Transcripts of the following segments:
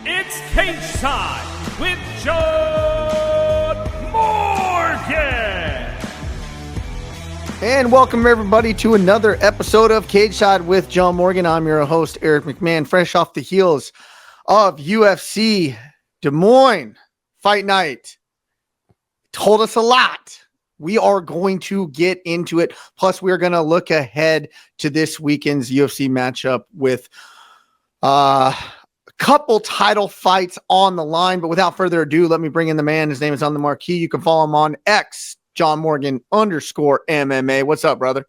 It's Cageside with John Morgan. And welcome everybody to another episode of Cageside with John Morgan. I'm your host, Eric McMahon, fresh off the heels of UFC Des Moines Fight Night. Told us a lot. We are going to get into it. Plus, we're going to look ahead to this weekend's UFC matchup with couple title fights on the line. But without further ado, let me bring in the man. His name is on the marquee. You can follow him on X, John Morgan _MMA. What's up, brother?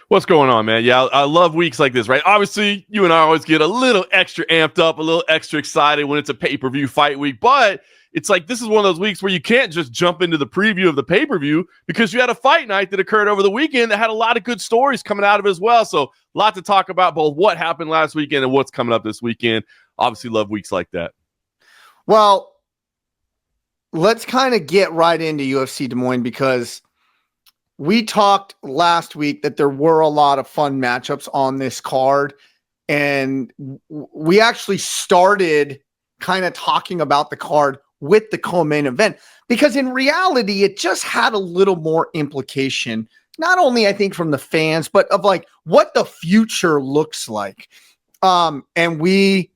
What's going on, man? Yeah, I love weeks like this, right? Obviously, you and I always get a little extra amped up, a little extra excited when it's a pay-per-view fight week. But it's like this is one of those weeks where you can't just jump into the preview of the pay-per-view because you had a fight night that occurred over the weekend that had a lot of good stories coming out of it as well. So a lot to talk about, both what happened last weekend and what's coming up this weekend. Obviously love weeks like that. Well, let's kind of get right into UFC Des Moines because we talked last week that there were a lot of fun matchups on this card. And we actually started kind of talking about the card with the co-main event because in reality, it just had a little more implication, not only I think from the fans, but of like what the future looks like. And we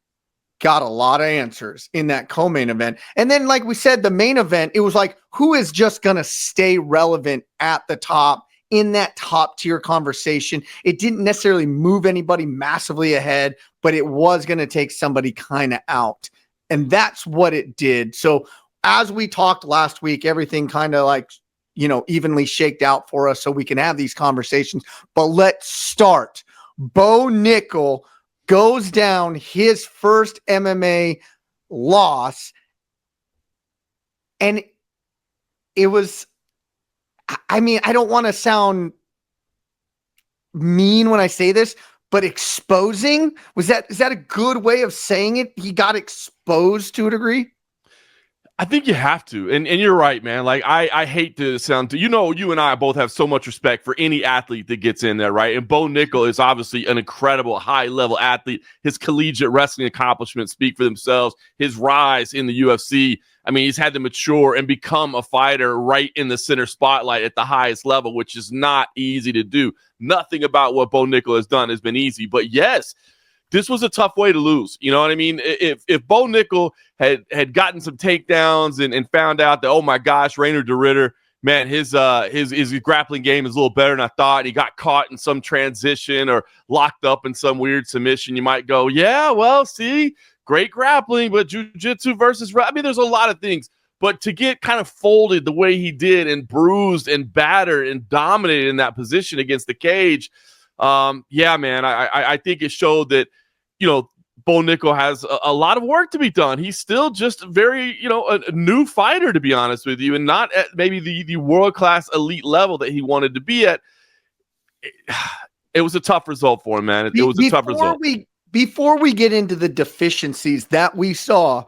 got a lot of answers in that co-main event. And then, like we said, the main event, it was like, who is just going to stay relevant at the top in that top tier conversation? It didn't necessarily move anybody massively ahead, but it was going to take somebody kind of out. And that's what it did. So as we talked last week, everything kind of like, you know, evenly shaked out for us so we can have these conversations. But let's start. Bo Nickal goes down his first MMA loss. And it was, I mean, I don't want to sound mean when I say this, but exposing, is that a good way of saying it? He got exposed to a degree. I think you have to. And you're right, man. Like, I hate to sound you and I both have so much respect for any athlete that gets in there, right? And Bo Nickal is obviously an incredible high-level athlete. His collegiate wrestling accomplishments speak for themselves. His rise in the UFC, I mean, he's had to mature and become a fighter right in the center spotlight at the highest level, which is not easy to do. Nothing about what Bo Nickal has done has been easy. But yes, this was a tough way to lose. You know what I mean? If Bo Nickal had gotten some takedowns and found out that, oh my gosh, Reinier de Ridder, man, his grappling game is a little better than I thought. He got caught in some transition or locked up in some weird submission. You might go, yeah, well, see, great grappling, but jiu-jitsu versus, I mean, there's a lot of things. But to get kind of folded the way he did and bruised and battered and dominated in that position against the cage, yeah, man, I think it showed that, you know, Bo Nickal has a lot of work to be done. He's still just very, you know, a new fighter, to be honest with you, and not at maybe the world-class elite level that he wanted to be at. It was a tough result for him, man. It was a tough result. Before we get into the deficiencies that we saw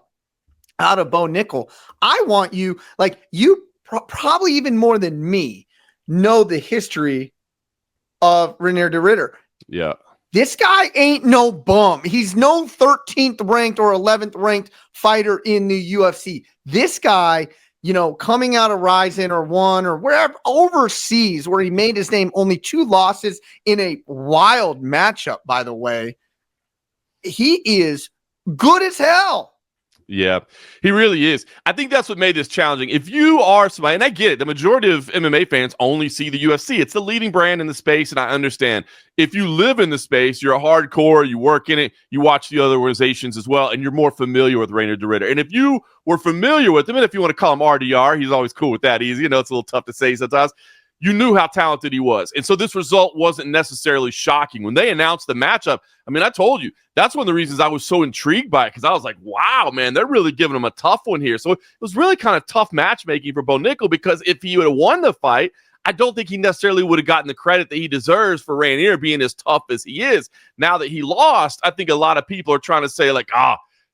out of Bo Nickal, I want you, like you probably even more than me, know the history of Reinier de Ridder. Yeah. This guy ain't no bum. He's no 13th ranked or 11th ranked fighter in the UFC. This guy, you know, coming out of Ryzen or One or wherever overseas where he made his name, only 2 losses in a wild matchup, by the way. He is good as hell. Yeah, he really is. I think that's what made this challenging. If you are somebody, and I get it, the majority of MMA fans only see the UFC. It's the leading brand in the space, and I understand. If you live in the space, you're a hardcore, you work in it, you watch the other organizations as well, and you're more familiar with Reinier de Ridder. And if you were familiar with him, and if you want to call him RDR, he's always cool with that easy. You know, it's a little tough to say sometimes. You knew how talented he was. And so this result wasn't necessarily shocking. When they announced the matchup, I mean, I told you, that's one of the reasons I was so intrigued by it, because I was like, wow, man, they're really giving him a tough one here. So it was really kind of tough matchmaking for Bo Nickal, because if he would have won the fight, I don't think he necessarily would have gotten the credit that he deserves for Reinier being as tough as he is. Now that he lost, I think a lot of people are trying to say like,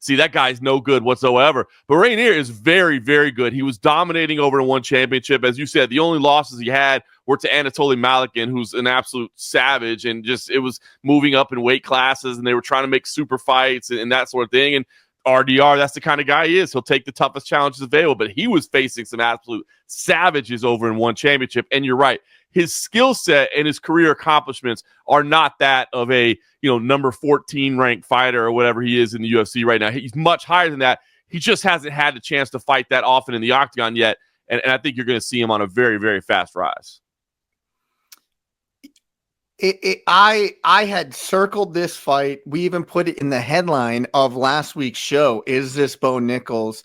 see, that guy's no good whatsoever. But Reinier is very, very good. He was dominating over in one championship. As you said, the only losses he had were to Anatoly Malikin, who's an absolute savage, and just it was moving up in weight classes, and they were trying to make super fights and that sort of thing. And RDR, that's the kind of guy he is. He'll take the toughest challenges available, but he was facing some absolute savages over in one championship. And you're right. His skill set and his career accomplishments are not that of a, number 14 ranked fighter or whatever he is in the UFC right now. He's much higher than that. He just hasn't had the chance to fight that often in the octagon yet. And I think you're going to see him on a very, very fast rise. I had circled this fight. We even put it in the headline of last week's show. Is this Bo Nickal?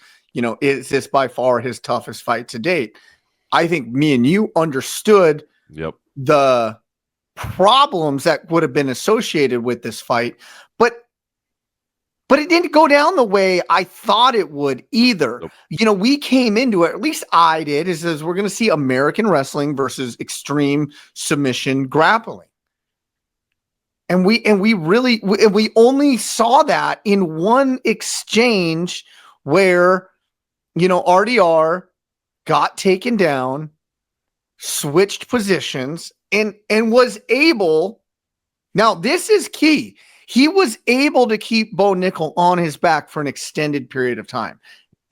Is this by far his toughest fight to date? I think me and you understood the problems that would have been associated with this fight, but it didn't go down the way I thought it would either. Nope. We came into it, at least I did, is we're going to see American wrestling versus extreme submission grappling. And we only saw that in one exchange where, RDR got taken down, switched positions, and was able. Now, this is key. He was able to keep Bo Nickal on his back for an extended period of time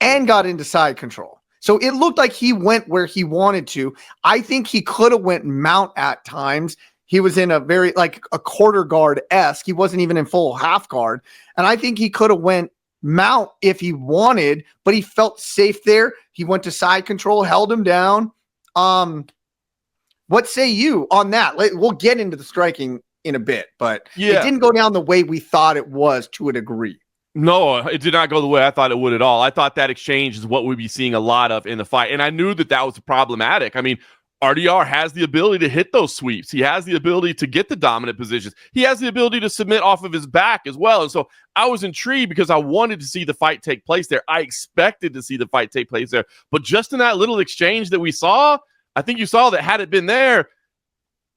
and got into side control. So it looked like he went where he wanted to. I think he could have went mount at times. He was in a very, like a quarter guard-esque. He wasn't even in full half guard. And I think he could have went mount if he wanted, but he felt safe there. He went to side control, held him down. What say you on that? We'll get into the striking in a bit, but it didn't go down the way we thought it was to a degree. No, it did not go the way I thought it would at all. I thought that exchange is what we'd be seeing a lot of in the fight. And I knew that was problematic. I mean, RDR has the ability to hit those sweeps. He has the ability to get the dominant positions. He has the ability to submit off of his back as well. And so I was intrigued because I wanted to see the fight take place there. I expected to see the fight take place there. But just in that little exchange that we saw, I think you saw that had it been there,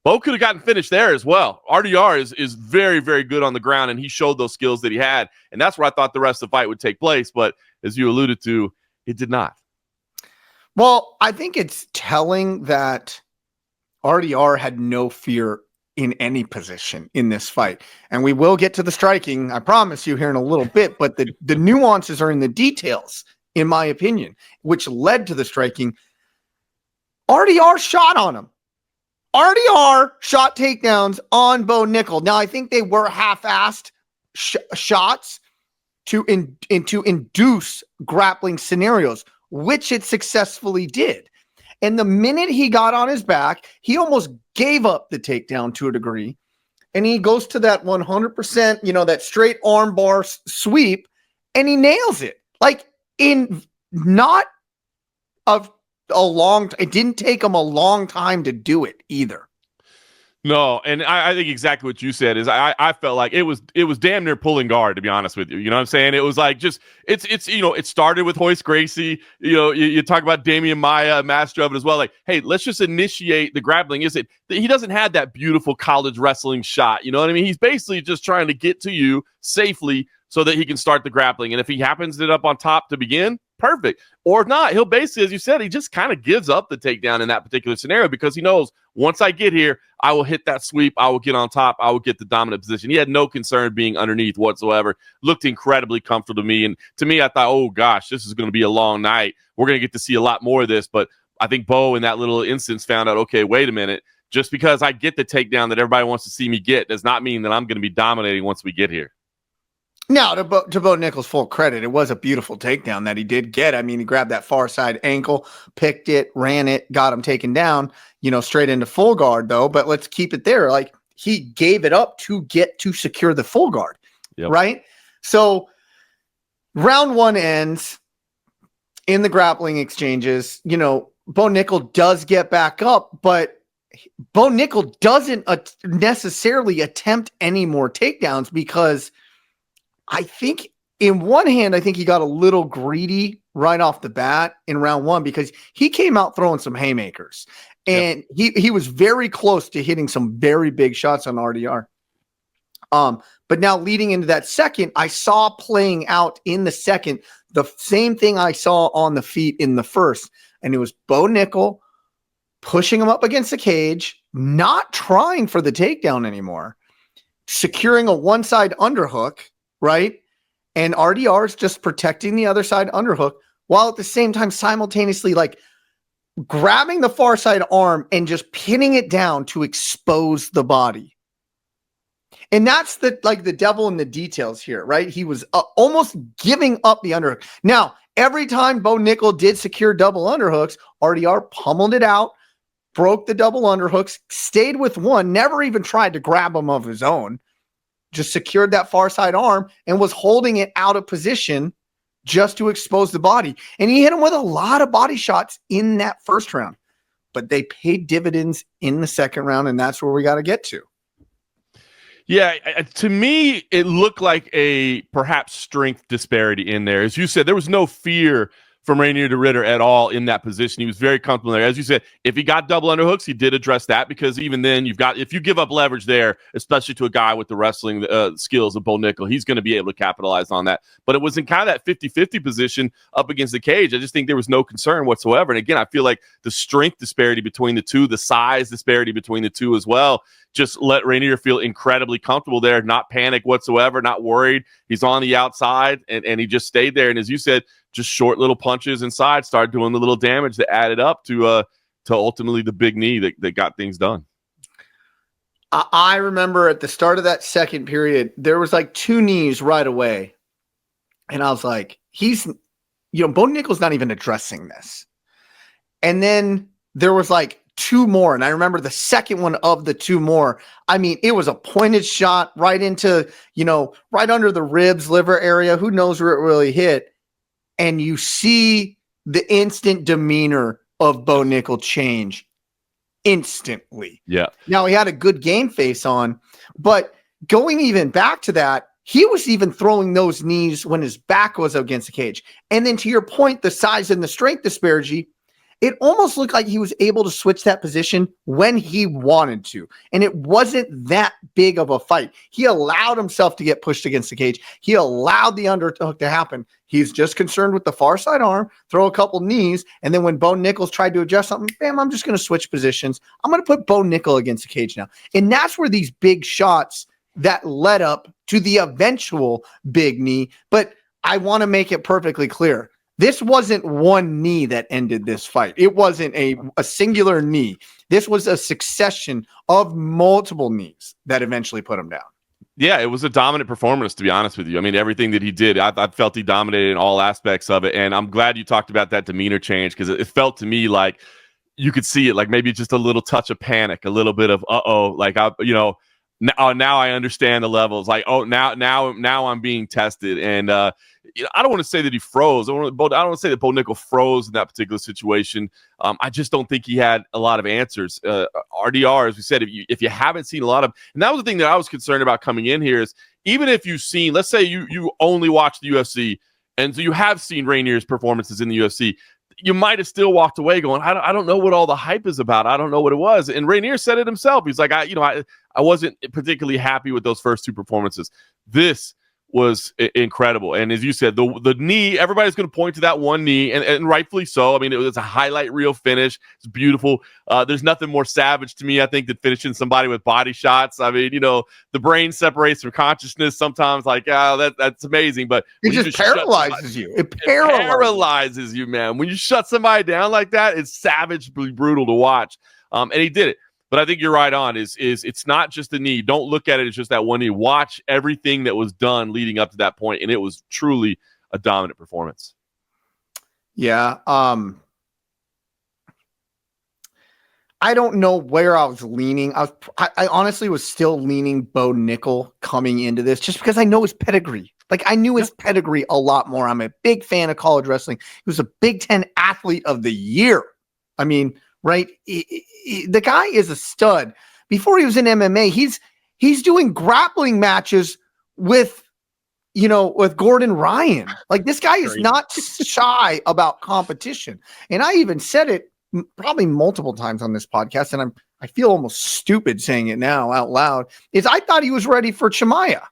Bo could have gotten finished there as well. RDR is very, very good on the ground, and he showed those skills that he had. And that's where I thought the rest of the fight would take place. But as you alluded to, it did not. Well, I think it's telling that RDR had no fear in any position in this fight. And we will get to the striking, I promise you, here in a little bit. But the nuances are in the details, in my opinion, which led to the striking. RDR shot on him. RDR shot takedowns on Bo Nickal. Now, I think they were half-assed shots to induce grappling scenarios, which it successfully did. And the minute he got on his back, he almost gave up the takedown to a degree. And he goes to that 100%, that straight arm bar sweep, and he nails it. Like, in not it didn't take him a long time to do it either. No, and I think exactly what you said is I felt like it was damn near pulling guard, to be honest with you. You know what I'm saying? It was like just it's it started with Royce Gracie. You talk about Damian Maia, master of it as well. Like, hey, let's just initiate the grappling. He doesn't have that beautiful college wrestling shot. You know what I mean? He's basically just trying to get to you safely so that he can start the grappling. And if he happens it up on top to begin, perfect. Or not, he'll basically, as you said, he just kind of gives up the takedown in that particular scenario because he knows once I get here, I will hit that sweep, I will get on top, I will get the dominant position. He had no concern being underneath whatsoever. Looked incredibly comfortable to me. And to me, I thought, oh gosh, this is going to be a long night. We're going to get to see a lot more of this. But I think Bo in that little instance found out, okay, wait a minute. Just because I get the takedown that everybody wants to see me get does not mean that I'm going to be dominating once we get here. Now, to Bo Nickal's full credit, it was a beautiful takedown that he did get. I mean, he grabbed that far side ankle, picked it, ran it, got him taken down, straight into full guard, though. But let's keep it there. Like, he gave it up to get to secure the full guard, right? So round one ends in the grappling exchanges. Bo Nickal does get back up, but Bo Nickal doesn't necessarily attempt any more takedowns because I think in one hand, I think he got a little greedy right off the bat in round one because he came out throwing some haymakers and he was very close to hitting some very big shots on RDR. But now leading into that second, I saw playing out in the second, the same thing I saw on the feet in the first. And it was Bo Nickal pushing him up against the cage, not trying for the takedown anymore, securing a one side underhook, right? And RDR is just protecting the other side underhook while at the same time simultaneously like grabbing the far side arm and just pinning it down to expose the body. And that's the devil in the details here, right? He was almost giving up the underhook. Now, every time Bo Nickal did secure double underhooks, RDR pummeled it out, broke the double underhooks, stayed with one, never even tried to grab him of his own, just secured that far side arm and was holding it out of position just to expose the body. And he hit him with a lot of body shots in that first round, but they paid dividends in the second round, and that's where we got to get to. Yeah, to me, it looked like a perhaps strength disparity in there. As you said, there was no fear from Reinier de Ridder at all in that position. He was very comfortable there. As you said, if he got double underhooks, he did address that, because even then if you give up leverage there, especially to a guy with the wrestling skills of Bo Nickal, he's going to be able to capitalize on that. But it was in kind of that 50-50 position up against the cage. I just think there was no concern whatsoever. And again, I feel like the strength disparity between the two, the size disparity between the two as well, just let Reinier feel incredibly comfortable there, not panic whatsoever, not worried. He's on the outside, and he just stayed there. And as you said, just short little punches inside started doing the little damage that added up to ultimately the big knee that got things done. I remember at the start of that second period, there was like two knees right away. And I was like, Bo Nickal's not even addressing this. And then there was like two more. And I remember the second one of the two more. I mean, it was a pointed shot right into, right under the ribs, liver area. Who knows where it really hit? And you see the instant demeanor of Bo Nickal change instantly. Yeah. Now, he had a good game face on, but going even back to that, he was even throwing those knees when his back was against the cage. And then to your point, the size and the strength disparity, it almost looked like he was able to switch that position when he wanted to. And it wasn't that big of a fight. He allowed himself to get pushed against the cage. He allowed the underhook to happen. He's just concerned with the far side arm, throw a couple knees, and then when Bo Nickal tried to adjust something, bam, I'm just going to switch positions. I'm going to put Bo Nickal against the cage now. And that's where these big shots that led up to the eventual big knee. But I want to make it perfectly clear. This wasn't one knee that ended this fight. It wasn't a singular knee. This was a succession of multiple knees that eventually put him down. Yeah, it was a dominant performance, to be honest with you. I mean, everything that he did, I felt he dominated in all aspects of it. And I'm glad you talked about that demeanor change, because it felt to me like you could see it, like maybe just a little touch of panic, a little bit of, now I understand the levels. Like, now I'm being tested. And, I don't want to say that he froze. I don't want to say that Bo Nickal froze in that particular situation. I just don't think he had a lot of answers. RDR, as we said, if you haven't seen a lot of, and that was the thing that I was concerned about coming in here, is even if you've seen, let's say you only watch the UFC, and so you have seen Reinier's performances in the UFC, you might have still walked away going, I don't know what all the hype is about. I don't know what it was. And Reinier said it himself. He's like, I wasn't particularly happy with those first two performances. This was incredible. And as you said, the knee, everybody's going to point to that one knee, and rightfully so. I mean, it was a highlight reel finish. It's beautiful. There's nothing more savage to me, I think, than finishing somebody with body shots. I mean, the brain separates from consciousness sometimes, like, that's amazing. But it just paralyzes you. It paralyzes you, man. When you shut somebody down like that, it's savagely brutal to watch. And he did it. But I think you're right on, is it's not just the knee. Don't look at it as just that one knee. Watch everything that was done leading up to that point, and it was truly a dominant performance. Yeah. I don't know where I was leaning. I honestly was still leaning Bo Nickal coming into this, just because I know his pedigree. Like, I knew his pedigree a lot more. I'm a big fan of college wrestling. He was a Big Ten Athlete of the Year. I mean, right? The guy is a stud. Before he was in MMA, he's doing grappling matches with Gordon Ryan. Like, this guy is not shy about competition. And I even said it probably multiple times on this podcast, and I feel almost stupid saying it now out loud, is I thought he was ready for Chimaev.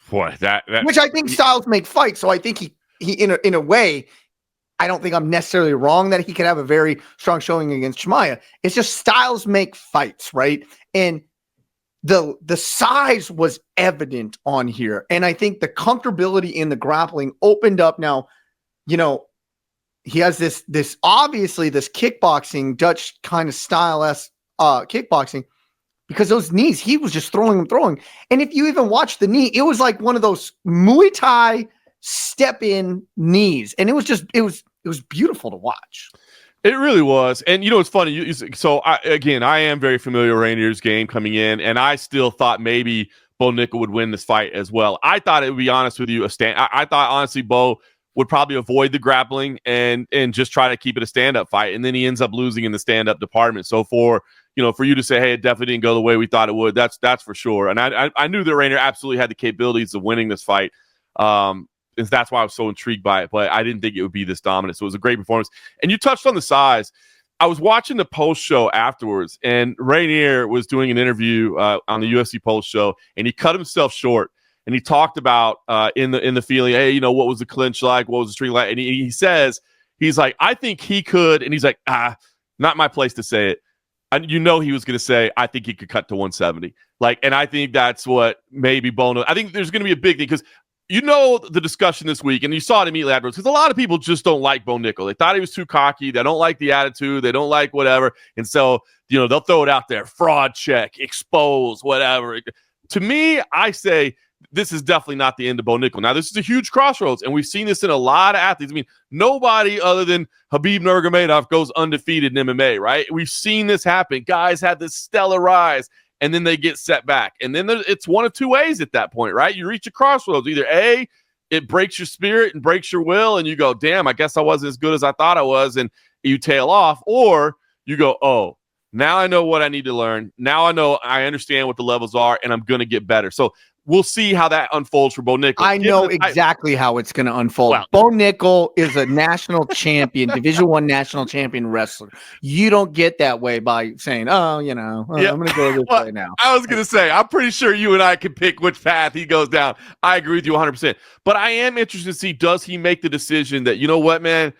Boy, that which I think styles make fights. So I think he in a way, I don't think I'm necessarily wrong that he could have a very strong showing against Chimaev. It's just styles make fights, right? And the size was evident on here. And I think the comfortability in the grappling opened up. Now, he has this obviously this kickboxing, Dutch kind of style kickboxing, because those knees, he was just throwing. And if you even watch the knee, it was like one of those Muay Thai step in knees. And it was beautiful to watch. It really was. And it's funny. I am very familiar with Rainier's game coming in, and I still thought maybe Bo Nickal would win this fight as well. I thought it would be, honest with you, I thought honestly Bo would probably avoid the grappling and just try to keep it a stand-up fight. And then he ends up losing in the stand-up department. So for you to say, hey, it definitely didn't go the way we thought it would, that's for sure. And I knew that Reinier absolutely had the capabilities of winning this fight. That's why I was so intrigued by it, but I didn't think it would be this dominant. So it was a great performance. And you touched on the size. I was watching the post show afterwards, and Reinier was doing an interview on the UFC post show, and he cut himself short. And he talked about in the feeling, hey, what was the clinch like? What was the streak like? And he says, he's like, I think he could. And he's like, not my place to say it. And he was going to say, I think he could cut to 170. And I think that's what maybe Bono. I think there's going to be a big thing because the discussion this week, and you saw it immediately afterwards, because a lot of people just don't like Bo Nickal. They thought he was too cocky. They don't like the attitude. They don't like whatever. And so, they'll throw it out there, fraud check, expose, whatever. To me, I say this is definitely not the end of Bo Nickal. Now, this is a huge crossroads, and we've seen this in a lot of athletes. I mean, nobody other than Khabib Nurmagomedov goes undefeated in MMA, right? We've seen this happen. Guys had this stellar rise, and then they get set back. And then it's one of two ways at that point, right? You reach a crossroads. Either A, it breaks your spirit and breaks your will, and you go, damn, I guess I wasn't as good as I thought I was, and you tail off. Or you go, oh, now I know what I need to learn. Now I understand what the levels are, and I'm going to get better. So we'll see how that unfolds for Bo Nickal. I know exactly how it's going to unfold. Well, Bo Nickal is a national champion, Division I national champion wrestler. You don't get that way by saying, I'm going to go this way now. I was going to say, I'm pretty sure you and I can pick which path he goes down. I agree with you 100%. But I am interested to see, does he make the decision that, you know what, man,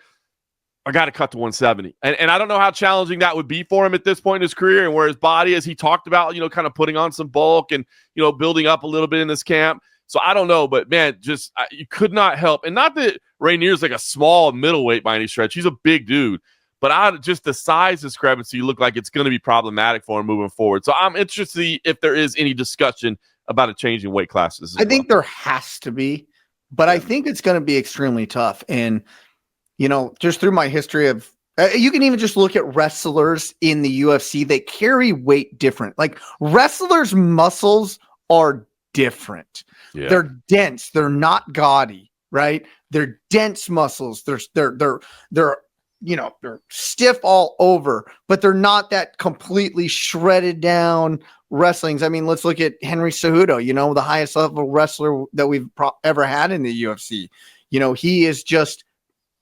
I got to cut to 170. And I don't know how challenging that would be for him at this point in his career and where his body is. He talked about, kind of putting on some bulk and, building up a little bit in this camp. So I don't know, but man, just you could not help. And not that Rainier's like a small middleweight by any stretch. He's a big dude. But just the size discrepancy look like it's going to be problematic for him moving forward. So I'm interested to see if there is any discussion about a change in weight classes. I think there has to be, but I think it's going to be extremely tough. And just through my history of, you can even just look at wrestlers in the UFC. They carry weight different. Like wrestlers' muscles are different. Yeah. They're dense. They're not gaudy, right? They're dense muscles. They're stiff all over, but they're not that completely shredded down wrestlings. I mean, let's look at Henry Cejudo, the highest level wrestler that we've ever had in the UFC. He is just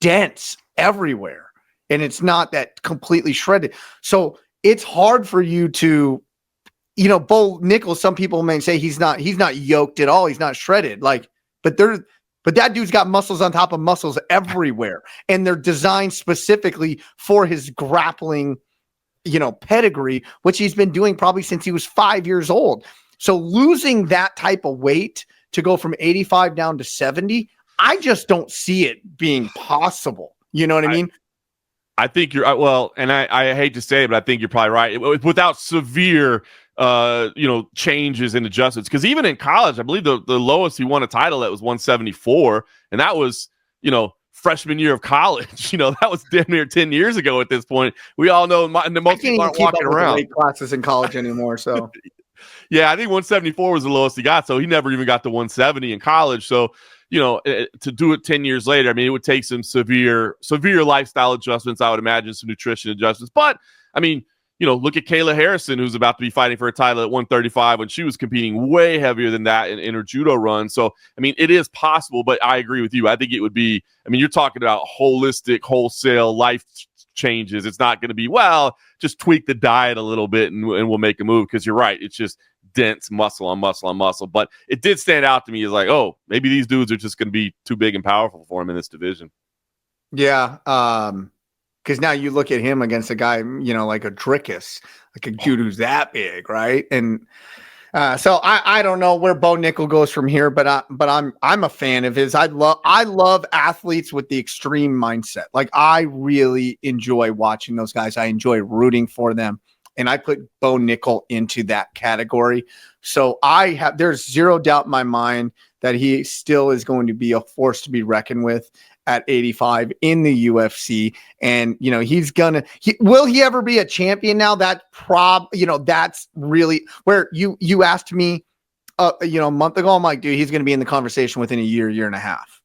dense everywhere, and it's not that completely shredded. So it's hard for you to, Bo Nickal, some people may say he's not yoked at all. He's not shredded. But that dude's got muscles on top of muscles everywhere, and they're designed specifically for his grappling, pedigree, which he's been doing probably since he was 5 years old. So losing that type of weight to go from 85 down to 70, I just don't see it being possible. You know what I mean? I think you're well, and I hate to say it, but I think you're probably right. Without severe, changes and adjustments, because even in college, I believe the lowest he won a title at was 174, and that was freshman year of college. That was damn near 10 years ago at this point. We all know most people aren't walking around weight classes in college anymore. So. Yeah, I think 174 was the lowest he got, so he never even got to 170 in college. So, to do it 10 years later, I mean, it would take some severe lifestyle adjustments, I would imagine, some nutrition adjustments. But, I mean, look at Kayla Harrison, who's about to be fighting for a title at 135 when she was competing way heavier than that in her judo run. So, I mean, it is possible, but I agree with you. I think it would be, you're talking about holistic, wholesale life changes. It's not going to be, just tweak the diet a little bit and we'll make a move, because you're right. It's just dense muscle on muscle on muscle. But it did stand out to me as like, oh, maybe these dudes are just going to be too big and powerful for him in this division. Yeah. Because now you look at him against a guy, like a Drickus, like a dude who's that big, right? And So I don't know where Bo Nickal goes from here, but I'm a fan of his. I love athletes with the extreme mindset. Like, I really enjoy watching those guys. I enjoy rooting for them, and I put Bo Nickal into that category. So there's zero doubt in my mind that he still is going to be a force to be reckoned with at 85 in the UFC. And, you know, will he ever be a champion now? That's really where you asked me, a month ago. I'm like, dude, he's going to be in the conversation within a year and a half.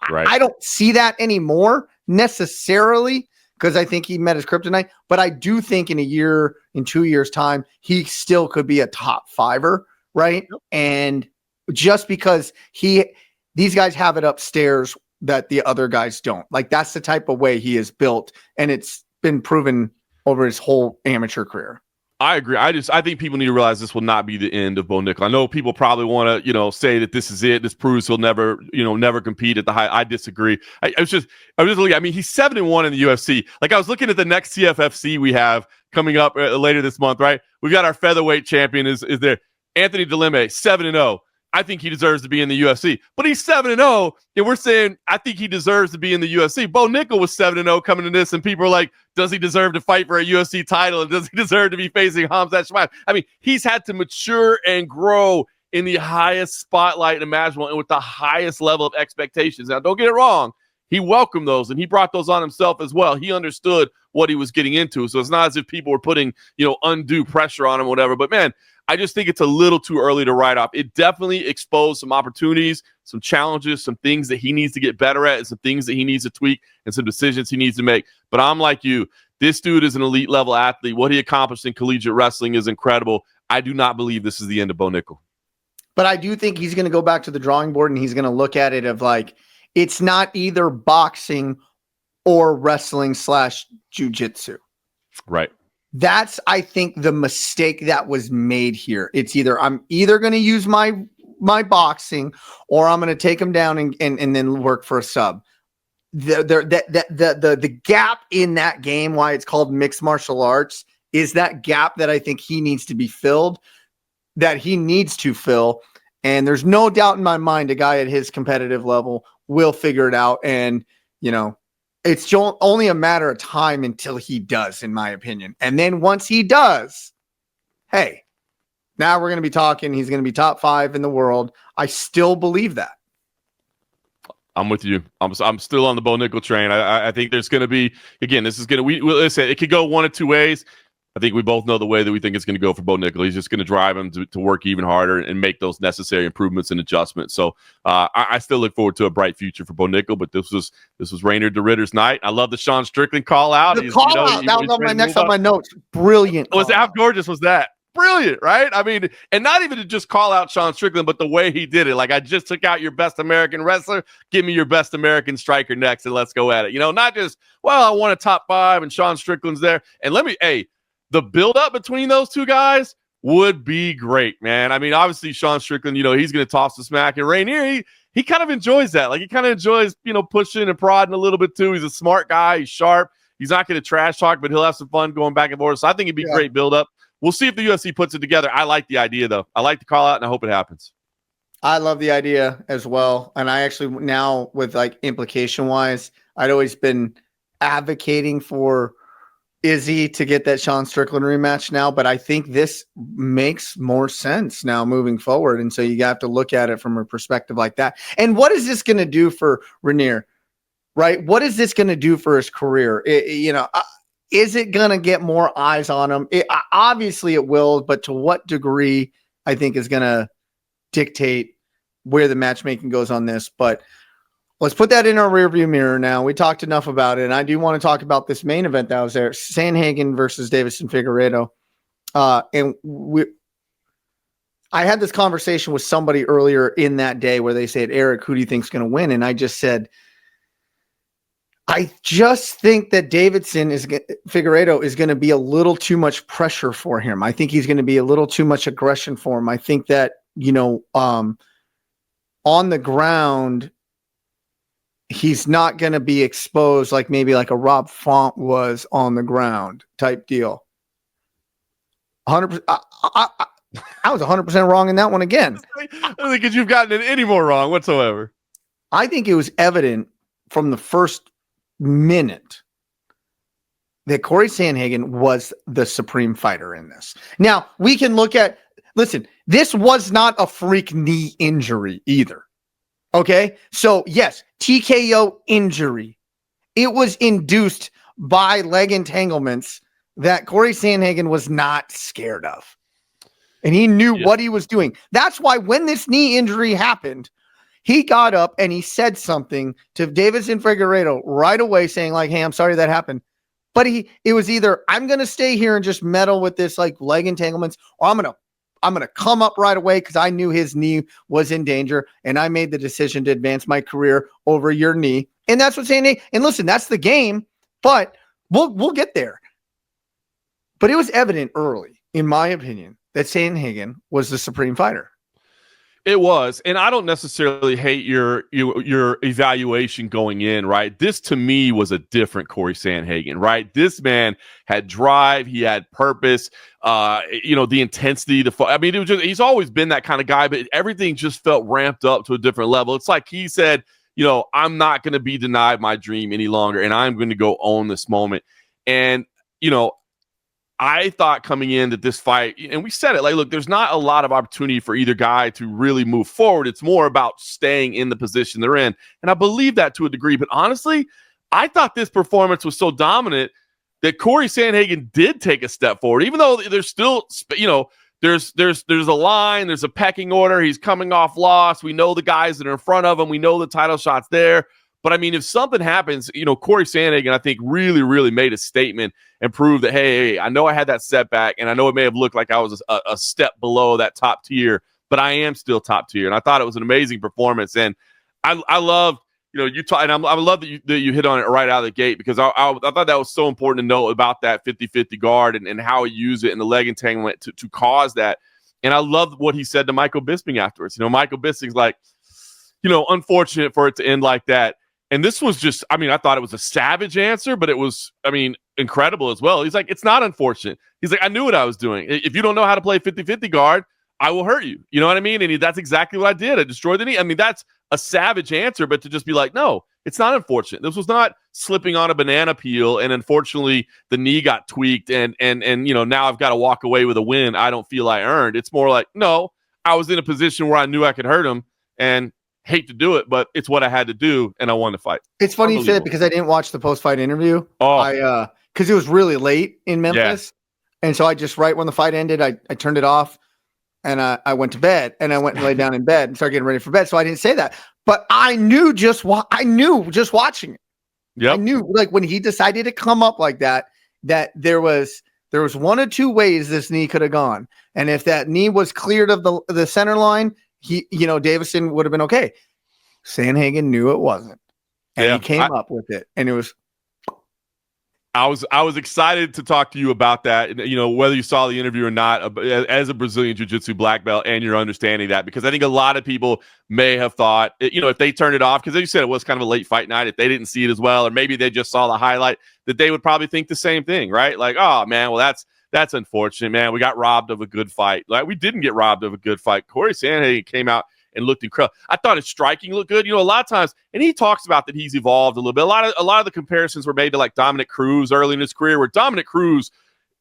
Right. I don't see that anymore necessarily, because I think he met his kryptonite, but I do think in 2 years time, he still could be a top fiver. Right. Yep. And just because these guys have it upstairs that the other guys don't. Like, that's the type of way he is built, and it's been proven over his whole amateur career. I agree. I think people need to realize this will not be the end of Bo Nickal. I know people probably want to, say that this is it. This proves he'll never compete at the high. I disagree. I was just looking. I mean, he's 7-1 in the UFC. Like, I was looking at the next CFFC we have coming up later this month. Right, we've got our featherweight champion is there, Anthony Della, 7-0. I think he deserves to be in the UFC, but he's 7-0, and we're saying I think he deserves to be in the UFC. Bo Nickal was 7-0 coming into this, and people are like, does he deserve to fight for a UFC title, and does he deserve to be facing Khamzat Chimaev? I mean, he's had to mature and grow in the highest spotlight imaginable and with the highest level of expectations. Now, don't get it wrong. He welcomed those, and he brought those on himself as well. He understood what he was getting into, so it's not as if people were putting, undue pressure on him or whatever. But, man, I just think it's a little too early to write off. It definitely exposed some opportunities, some challenges, some things that he needs to get better at, and some things that he needs to tweak, and some decisions he needs to make. But I'm like you. This dude is an elite level athlete. What he accomplished in collegiate wrestling is incredible. I do not believe this is the end of Bo Nickal. But I do think he's going to go back to the drawing board, and he's going to look at it of like, it's not either boxing or wrestling / jiu-jitsu. Right. That's, I think, the mistake that was made here. It's I'm either going to use my boxing, or I'm going to take him down and then work for a sub. The gap in that game, why it's called mixed martial arts, is that gap that I think he needs to be filled, that he needs to fill. And there's no doubt in my mind a guy at his competitive level will figure it out. And, it's only a matter of time until he does, in my opinion. And then once he does, hey, now we're going to be talking. He's going to be top 5 in the world. I still believe that. I'm with you. I'm still on the Bo Nickal train. I think there's going to be, again, this is going to, listen, it could go one of two ways. I think we both know the way that we think it's going to go for Bo Nickal. He's just going to drive him to work even harder and make those necessary improvements and adjustments. So I still look forward to a bright future for Bo Nickal. But this was Reinier de Ridder's night. I love the Sean Strickland call out. The call out. That was on my next on my notes. Brilliant. How gorgeous was that? Brilliant, right? I mean, and not even to just call out Sean Strickland, but the way he did it. Like, I just took out your best American wrestler. Give me your best American striker next, and let's go at it. Not just, I want a top 5 and Sean Strickland's there. And the build-up between those two guys would be great, man. I mean, obviously, Sean Strickland, he's going to toss the smack. And Reinier, he kind of enjoys that. Like, he kind of enjoys, pushing and prodding a little bit, too. He's a smart guy. He's sharp. He's not going to trash talk, but he'll have some fun going back and forth. So I think it'd be great build-up. We'll see if the UFC puts it together. I like the idea, though. I like the call-out, and I hope it happens. I love the idea as well. And I actually now, with implication-wise, I'd always been advocating for Izzy to get that Sean Strickland rematch now, but I think this makes more sense now moving forward. And so you have to look at it from a perspective like that. And what is this going to do for Reinier, right? What is this going to do for his career? Is it going to get more eyes on him? Obviously it will, but to what degree, I think, is going to dictate where the matchmaking goes on this. But let's put that in our rearview mirror now. We talked enough about it, and I do want to talk about this main event that was there, Sandhagen versus Deiveson Figueiredo. I had this conversation with somebody earlier in that day where they said, Eric, who do you think is going to win? And I just said, I just think that Figueiredo is going to be a little too much pressure for him. I think he's going to be a little too much aggression for him. I think that, on the ground, he's not going to be exposed like maybe like a Rob Font was on the ground type deal. 100%. I was 100% wrong in that one again. I don't think you've gotten it any more wrong whatsoever. I think it was evident from the first minute that Cory Sandhagen was the supreme fighter in this. Now, we can look at, listen, this was not a freak knee injury either. Okay? So, yes, TKO injury. It was induced by leg entanglements that Cory Sandhagen was not scared of. And he knew what he was doing. That's why when this knee injury happened, he got up and he said something to Deiveson Figueiredo right away saying like, hey, I'm sorry that happened. But it was either I'm going to stay here and just meddle with this like leg entanglements, or I'm going to come up right away because I knew his knee was in danger and I made the decision to advance my career over your knee. And that's what Sandhagen, and listen, that's the game, but we'll get there. But it was evident early, in my opinion, that Sandhagen was the supreme fighter. It was, and I don't necessarily hate your evaluation going in, right? This to me was a different Cory Sandhagen, right? This man had drive, he had purpose, the intensity, I mean, it was just, he's always been that kind of guy, but everything just felt ramped up to a different level. It's like he said, I'm not going to be denied my dream any longer, and I'm going to go own this moment. And I thought coming in that this fight, and we said it, like, look, there's not a lot of opportunity for either guy to really move forward. It's more about staying in the position they're in. And I believe that to a degree. But honestly, I thought this performance was so dominant that Cory Sandhagen did take a step forward, even though there's still, there's a line, there's a pecking order. He's coming off loss. We know the guys that are in front of him. We know the title shot's there. But I mean, if something happens, Cory Sandhagen, I think, really, really made a statement and proved that, hey, I know I had that setback, and I know it may have looked like I was a step below that top tier, but I am still top tier. And I thought it was an amazing performance. And I love, and I love that you hit on it right out of the gate, because I thought that was so important to know about that 50-50 guard and how he used it in the leg entanglement to cause that. And I love what he said to Michael Bisping afterwards. Michael Bisping's like, unfortunate for it to end like that. And this was just, I thought it was a savage answer, but it was, incredible as well. He's like, it's not unfortunate. He's like, I knew what I was doing. If you don't know how to play 50-50 guard, I will hurt you. You know what I mean? And that's exactly what I did. I destroyed the knee. That's a savage answer, but to just be like, no, it's not unfortunate. This was not slipping on a banana peel, and unfortunately the knee got tweaked and now I've got to walk away with a win I don't feel I earned. It's more like, no, I was in a position where I knew I could hurt him, and hate to do it, but it's what I had to do, and I won the fight. It's funny you said it, because I didn't watch the post-fight interview. Because it was really late in Memphis. Yeah. And so I just, right when the fight ended, I turned it off, and I went to bed, and I went and laid down in bed and started getting ready for bed. So I didn't say that, but I knew just watching it. Yep. I knew, like, when he decided to come up like that there was one or two ways this knee could have gone. And if that knee was cleared of the center line, Deiveson would have been okay. Sandhagen knew it wasn't, and he came up with it, and it was. I was excited to talk to you about that, whether you saw the interview or not, as a Brazilian Jiu-Jitsu black belt, and you're understanding that, because I think a lot of people may have thought, if they turned it off, because as you said, it was kind of a late fight night, if they didn't see it as well, or maybe they just saw the highlight, that they would probably think the same thing, right? Like, oh man, well that's unfortunate, man. We got robbed of a good fight. Like, we didn't get robbed of a good fight. Cory Sandhagen came out and looked incredible. I thought his striking looked good. A lot of times, and he talks about that he's evolved a little bit. A lot of the comparisons were made to like Dominic Cruz early in his career, where Dominic Cruz,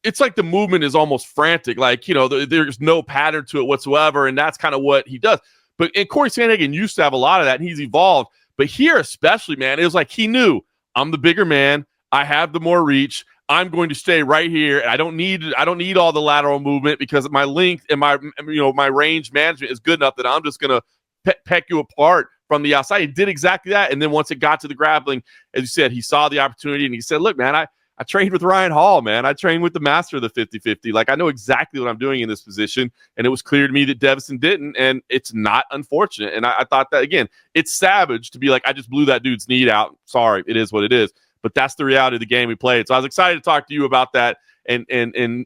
it's like the movement is almost frantic. Like, there's no pattern to it whatsoever, and that's kind of what he does. But Cory Sandhagen used to have a lot of that, and he's evolved. But here especially, man, it was like he knew, I'm the bigger man. I have the more reach. I'm going to stay right here. I don't need all the lateral movement, because my length and my range management is good enough that I'm just going to peck you apart from the outside. He did exactly that. And then once it got to the grappling, as you said, he saw the opportunity, and he said, look, man, I trained with Ryan Hall, man. I trained with the master of the 50-50. Like, I know exactly what I'm doing in this position. And it was clear to me that Deiveson didn't, and it's not unfortunate. And I thought that, again, it's savage to be like, I just blew that dude's knee out. Sorry, it is what it is. But that's the reality of the game we played. So I was excited to talk to you about that and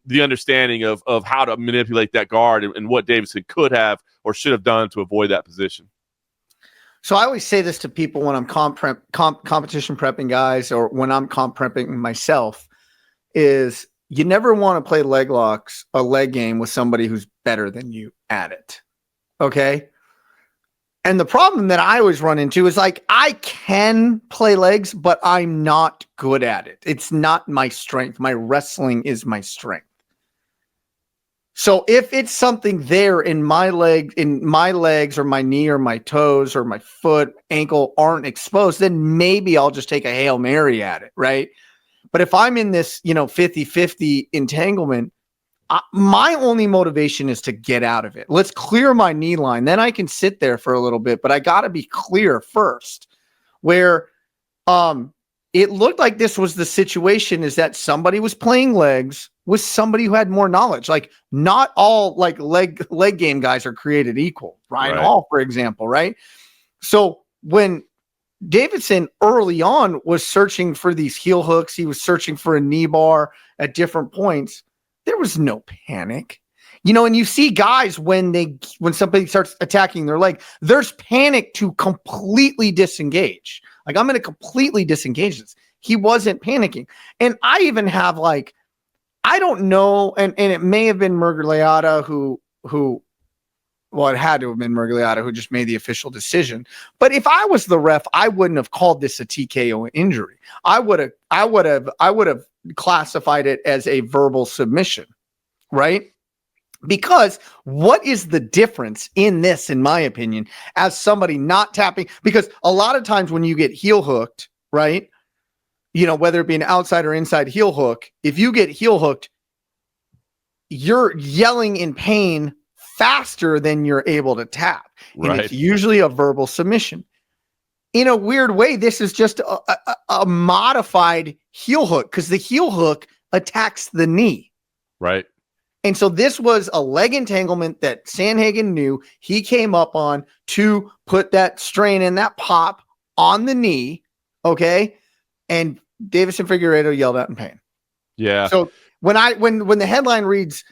the understanding of how to manipulate that guard and what Deiveson could have or should have done to avoid that position. So I always say this to people when I'm competition prepping guys, or when I'm comp prepping myself, is you never want to play leg locks, a leg game with somebody who's better than you at it. Okay. And the problem that I always run into is like, I can play legs, but I'm not good at it. It's not my strength. My wrestling is my strength. So if it's something there in my legs or my knee or my toes or my foot, ankle aren't exposed, then maybe I'll just take a Hail Mary at it. Right. But if I'm in this, 50-50 entanglement, my only motivation is to get out of it. Let's clear my knee line. Then I can sit there for a little bit, but I got to be clear first. Where it looked like this was the situation is that somebody was playing legs with somebody who had more knowledge. Like not all like leg game guys are created equal. Ryan Hall, for example, right? So when Deiveson early on was searching for these heel hooks, he was searching for a knee bar at different points. There was no panic, and you see guys when somebody starts attacking their leg, there's panic to completely disengage. Like I'm going to completely disengage this. He wasn't panicking. And I even have I don't know. And it may have been Murgliata who, it had to have been Murgliata who just made the official decision. But if I was the ref, I wouldn't have called this a TKO injury. I would have classified it as a verbal submission, right? Because what is the difference in this, in my opinion, as somebody not tapping? Because a lot of times when you get heel hooked, right? Whether it be an outside or inside heel hook, if you get heel hooked, you're yelling in pain faster than you're able to tap. Right. And it's usually a verbal submission. In a weird way, this is just a modified heel hook because the heel hook attacks the knee. Right. And so this was a leg entanglement that Sandhagen knew he came up on to put that strain and that pop on the knee. Okay. And Deiveson Figueiredo yelled out in pain. Yeah. So when the headline reads,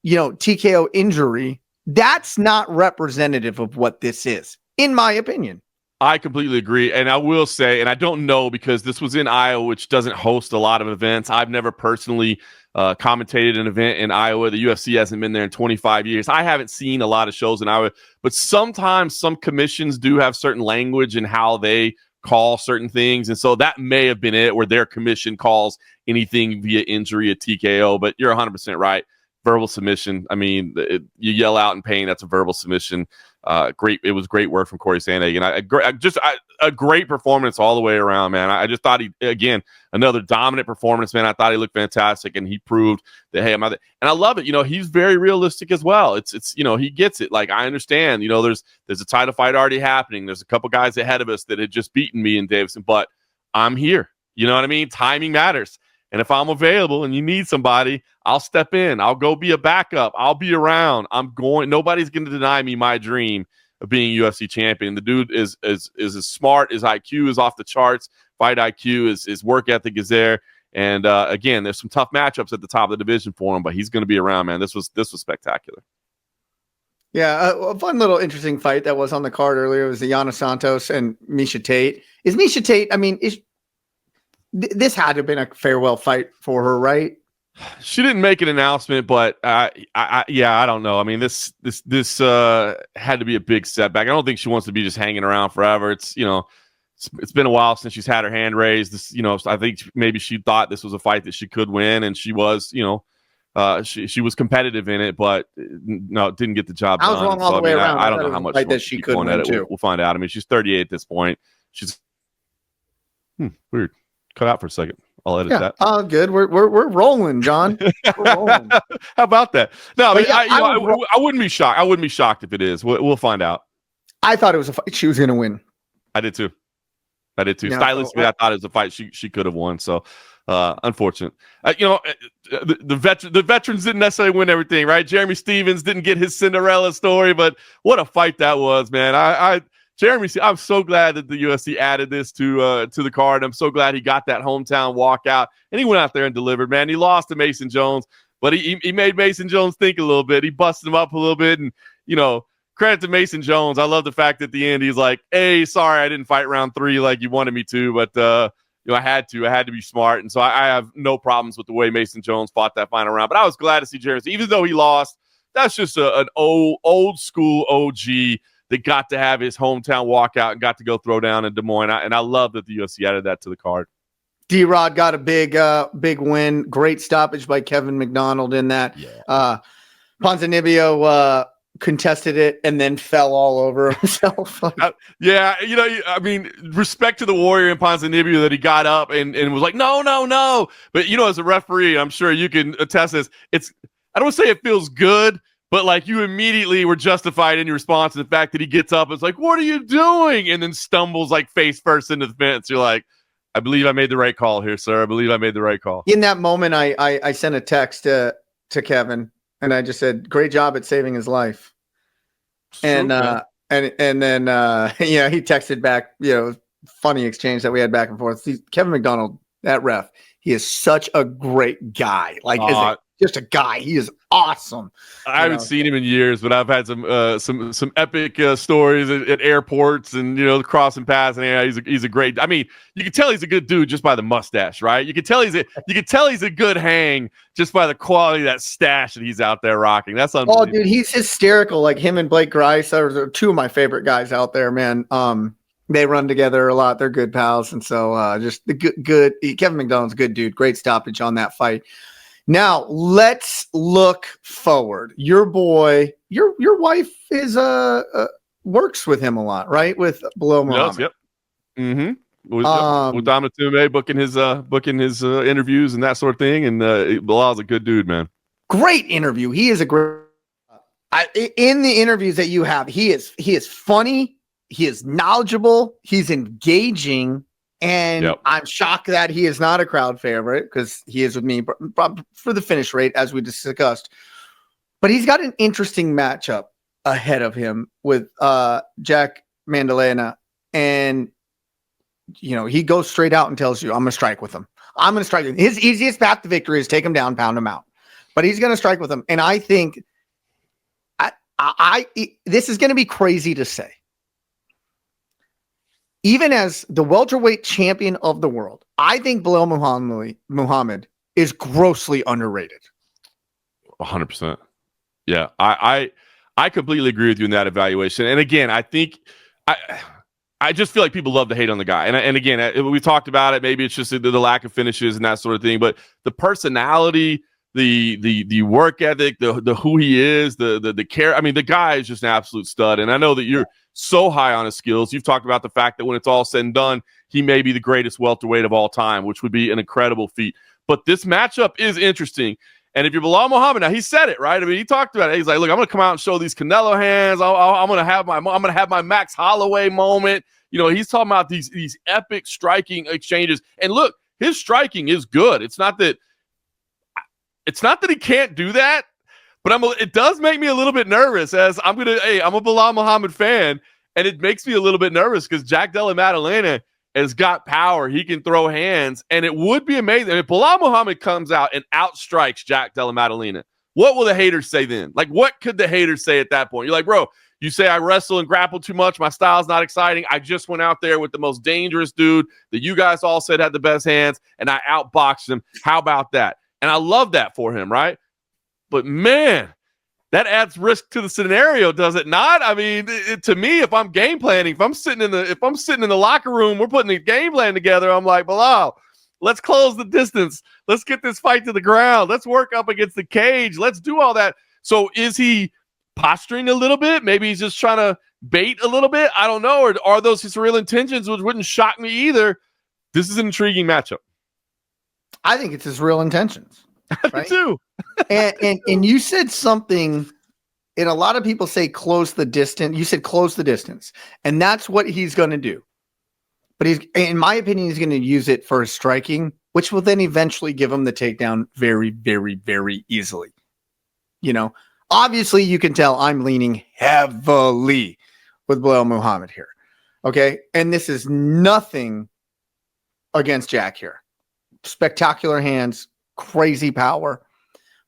TKO injury, that's not representative of what this is, in my opinion. I completely agree. And I will say, and I don't know because this was in Iowa, which doesn't host a lot of events. I've never personally commentated an event in Iowa. The UFC hasn't been there in 25 years. I haven't seen a lot of shows in Iowa, but sometimes some commissions do have certain language in how they call certain things. And so that may have been it, where their commission calls anything via injury a TKO. But you're 100% right. Verbal submission. I mean, you yell out in pain. That's a verbal submission. Great. It was great work from Cory Sandhagen. A great performance all the way around, man. I just thought another dominant performance, man. I thought he looked fantastic, and he proved that, hey, and I love it. He's very realistic as well. It's he gets it. Like, I understand, there's a title fight already happening. There's a couple guys ahead of us that had just beaten me and Deiveson, but I'm here. You know what I mean? Timing matters. And if I'm available and you need somebody, I'll step in. I'll go be a backup. I'll be around. Nobody's going to deny me my dream of being UFC champion. The dude is as smart. His IQ is off the charts. Fight IQ, his work ethic is there. And again, there's some tough matchups at the top of the division for him, but he's going to be around, man. This was spectacular. Yeah, a fun little interesting fight that was on the card earlier was the Yana Santos and Miesha Tate. Is Miesha Tate, this had to have been a farewell fight for her, right? She didn't make an announcement, but I don't know. I mean, this had to be a big setback. I don't think she wants to be just hanging around forever. It's been a while since she's had her hand raised. I think maybe she thought this was a fight that she could win, and she was, she was competitive in it, but no, didn't get the job done. I was wrong all the way around. I don't know how much that she could win too. We'll find out. I mean, she's 38 at this point. She's weird. Cut out for a second. I'll edit that. Oh, good. We're rolling, John. We're rolling. How about that? No, I wouldn't be shocked. I wouldn't be shocked if it is. We'll find out. I thought it was a fight she was going to win. I did too. Yeah, Stylistically, I thought it was a fight she could have won. So, unfortunate. The veterans didn't necessarily win everything, right? Jeremy Stevens didn't get his Cinderella story, but what a fight that was, man. Jeremy, I'm so glad that the UFC added this to the card. I'm so glad he got that hometown walkout, and he went out there and delivered, man. He lost to Mason Jones, but he made Mason Jones think a little bit. He busted him up a little bit, and, credit to Mason Jones. I love the fact that at the end he's like, hey, sorry I didn't fight round 3 like you wanted me to, but, I had to be smart. And so I have no problems with the way Mason Jones fought that final round. But I was glad to see Jeremy, even though he lost. That's just an old school OG that got to have his hometown walkout and got to go throw down in Des Moines. And I love that the UFC added that to the card. D-Rod got a big win. Great stoppage by Kevin MacDonald in that. Yeah. Ponzinibbio contested it and then fell all over himself. Yeah, I mean, respect to the Warrior and Ponzinibbio that he got up and was like, no. But, as a referee, I'm sure you can attest this. I don't say it feels good, but like you immediately were justified in your response to the fact that he gets up and is like, what are you doing? And then stumbles like face first into the fence. You're like, I believe I made the right call here, sir. I believe I made the right call. In that moment, I sent a text to Kevin and I just said, great job at saving his life. And then he texted back, funny exchange that we had back and forth. Kevin MacDonald, that ref, he is such a great guy. Just a guy. He is awesome. I haven't seen him in years, but I've had some epic stories at airports and crossing paths. And he's a great. I mean, you can tell he's a good dude just by the mustache, right? You can tell he's a good hang just by the quality of that stash that he's out there rocking. That's unbelievable. Oh, dude, he's hysterical. Like him and Blake Grice are two of my favorite guys out there, man. They run together a lot. They're good pals, and so just the good. Kevin MacDonald's a good dude. Great stoppage on that fight. Now let's look forward. Your boy, your wife is works with him a lot, right? With Belal Muhammad. Yep. Mm-hmm. With Dominic Tume booking his interviews and that sort of thing. And Belal's a good dude, man. Great interview. He is a great. In the interviews that you have, he is funny. He is knowledgeable. He's engaging. And I'm shocked that he is not a crowd favorite because he is with me for the finish rate, as we discussed. But he's got an interesting matchup ahead of him with Jack Maddalena. And, he goes straight out and tells you, I'm going to strike with him. I'm going to strike with him. His easiest path to victory is take him down, pound him out. But he's going to strike with him. And I think this is going to be crazy to say. Even as the welterweight champion of the world, I think Belal Muhammad is grossly underrated. 100%. Yeah, I completely agree with you in that evaluation. And again, I think I just feel like people love to hate on the guy. And again, we talked about it. Maybe it's just the lack of finishes and that sort of thing. But the personality, the work ethic, the who he is, the care. I mean, the guy is just an absolute stud. And I know that you're so high on his skills. You've talked about the fact that when it's all said and done, he may be the greatest welterweight of all time, which would be an incredible feat. But this matchup is interesting. And if you're Belal Muhammad, now he said it, right? I mean, he talked about it. He's like, look, I'm going to come out and show these Canelo hands. I'm going to have my Max Holloway moment. He's talking about these epic striking exchanges. And look, his striking is good. It's not that he can't do that. But it does make me a little bit nervous as I'm a Belal Muhammad fan, and it makes me a little bit nervous because Jack Della Maddalena has got power. He can throw hands, and it would be amazing if Belal Muhammad comes out and outstrikes Jack Della Maddalena. What will the haters say then? Like, what could the haters say at that point? You're like, bro, you say I wrestle and grapple too much. My style's not exciting. I just went out there with the most dangerous dude that you guys all said had the best hands, and I outboxed him. How about that? And I love that for him, right? But man, that adds risk to the scenario, does it not? I mean, to me, if I'm game planning, if I'm sitting in the locker room, we're putting the game plan together. I'm like, Belal, let's close the distance. Let's get this fight to the ground. Let's work up against the cage. Let's do all that. So is he posturing a little bit? Maybe he's just trying to bait a little bit. I don't know. Or are those his real intentions, which wouldn't shock me either? This is an intriguing matchup. I think it's his real intentions. Right? Me too. and you said something, and a lot of people say close the distance. You said close the distance, and that's what he's going to do. But in my opinion, he's going to use it for his striking, which will then eventually give him the takedown very, very, very easily. Obviously you can tell I'm leaning heavily with Belal Muhammad here. Okay. And this is nothing against Jack here. Spectacular hands, crazy power.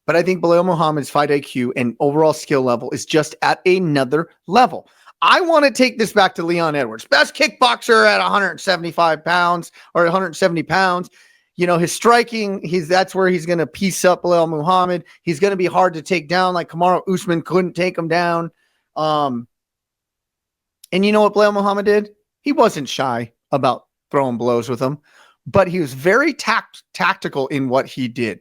But I think Belal Muhammad's fight IQ and overall skill level is just at another level. I want to take this back to Leon Edwards, best kickboxer at 175 pounds or 170 pounds. His striking, that's where he's going to piece up Belal Muhammad. He's going to be hard to take down, like Kamaru Usman couldn't take him down. And you know what Belal Muhammad did? He wasn't shy about throwing blows with him, but he was very tactical in what he did.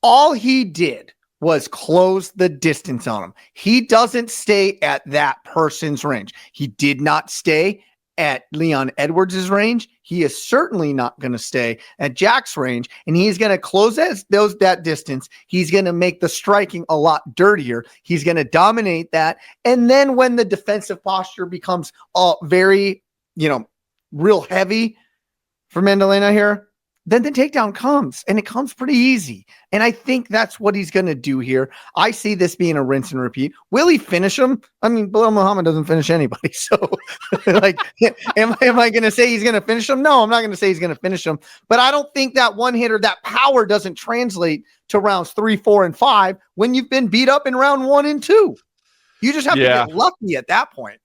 All he did was close the distance on him. He doesn't stay at that person's range. He did not stay at Leon Edwards' range. He is certainly not going to stay at Jack's range, and he's going to close that distance. He's going to make the striking a lot dirtier. He's going to dominate that. And then when the defensive posture becomes very, real heavy for Maddalena here, then the takedown comes, and it comes pretty easy. And I think that's what he's going to do here. I see this being a rinse and repeat. Will he finish him? I mean, Belal Muhammad doesn't finish anybody. So, am I going to say he's going to finish him? No, I'm not going to say he's going to finish him. But I don't think that one hitter, that power doesn't translate to rounds 3, 4, and 5 when you've been beat up in round 1 and 2. You just have to get lucky at that point.